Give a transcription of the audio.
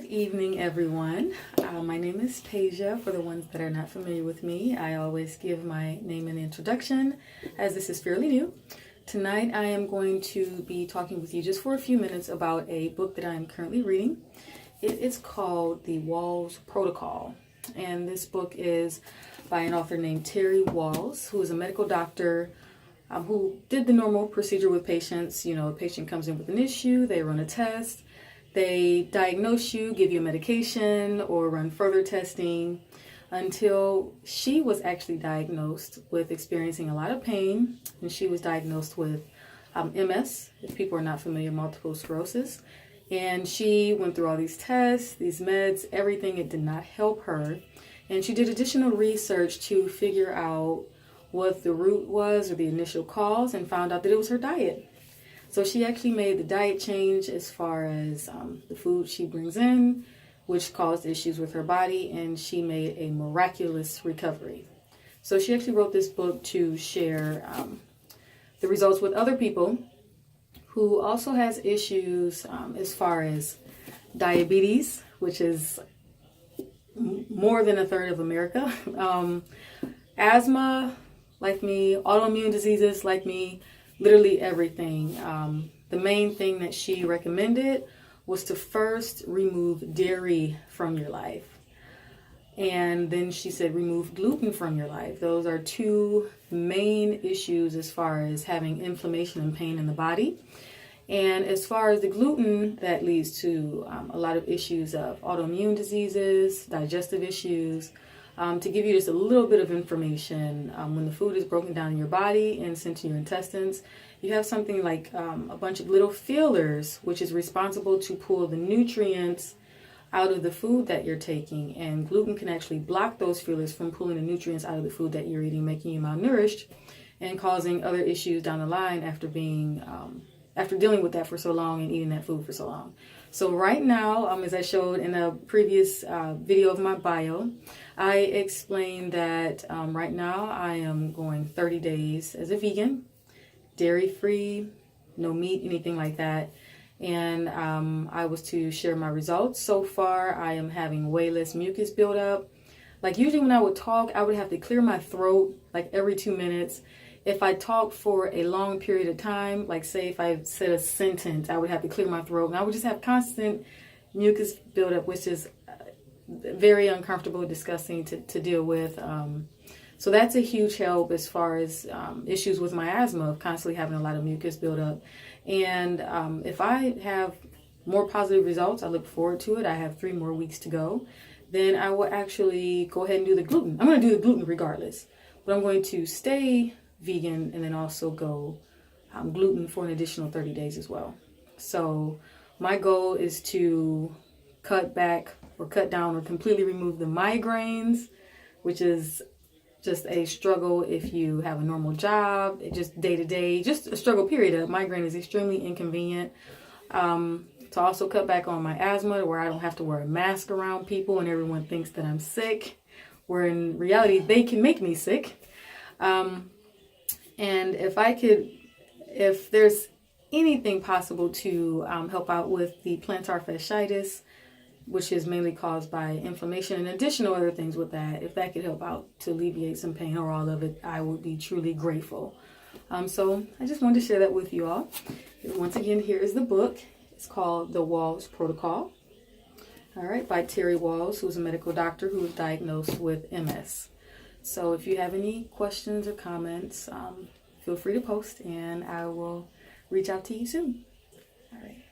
Good evening, everyone. My name is Tasia. For the ones that are not familiar with me, I always give my name and introduction as this is fairly new. Tonight I am going to be talking with you just for a few minutes about a book that I am currently reading. It is called the Wahls Protocol, and this book is by an author named Terry Wahls, who is a medical doctor who did the normal procedure with patients. You know, a patient comes in with an issue, they run a test, they diagnose you, give you a medication, or run further testing until she was actually diagnosed with experiencing a lot of pain, and she was diagnosed with MS, if people are not familiar, multiple sclerosis. And she went through all these tests, these meds, everything. It did not help her. And she did additional research to figure out what the root was or the initial cause, and found out that it was her diet. So she actually made the diet change as far as the food she brings in, which caused issues with her body, and she made a miraculous recovery. So she actually wrote this book to share the results with other people who also has issues as far as diabetes, which is more than a third of America, asthma, like me, autoimmune diseases, like me, literally everything. The main thing that she recommended was to first remove dairy from your life. And then she said remove gluten from your life. Those are two main issues as far as having inflammation and pain in the body. And as far as the gluten, that leads to a lot of issues of autoimmune diseases, digestive issues. To give you just a little bit of information, when the food is broken down in your body and sent to your intestines, you have something like a bunch of little fillers, which is responsible to pull the nutrients out of the food that you're taking. And gluten can actually block those fillers from pulling the nutrients out of the food that you're eating, making you malnourished and causing other issues down the line after dealing with that for so long and eating that food for so long. So right now, as I showed in a previous video of my bio, I explained that right now I am going 30 days as a vegan, dairy-free, no meat, anything like that. And I was to share my results. So far, I am having way less mucus buildup. Like usually when I would talk, I would have to clear my throat like every 2 minutes. If I talked for a long period of time, like say if I said a sentence, I would have to clear my throat, and I would just have constant mucus buildup, which is very uncomfortable, disgusting to deal with. So that's a huge help as far as issues with my asthma, of constantly having a lot of mucus buildup. And if I have more positive results, I look forward to it. I have 3 more weeks to go. Then I will actually go ahead and do the gluten. I'm going to do the gluten regardless, but I'm going to stay vegan and then also go gluten for an additional 30 days as well. So my goal is to cut back or cut down or completely remove the migraines, which is just a struggle if you have a normal job, just day to day, just a struggle period. A migraine is extremely inconvenient. To also cut back on my asthma, where I don't have to wear a mask around people and everyone thinks that I'm sick, where in reality they can make me sick. And if there's anything possible to help out with the plantar fasciitis, which is mainly caused by inflammation and additional other things with that, if that could help out to alleviate some pain or all of it, I would be truly grateful. So I just wanted to share that with you all. Once again, here is the book. It's called The Wahls Protocol. All right, by Terry Wahls, who's a medical doctor who was diagnosed with MS. So if you have any questions or comments, feel free to post, and I will reach out to you soon. All right.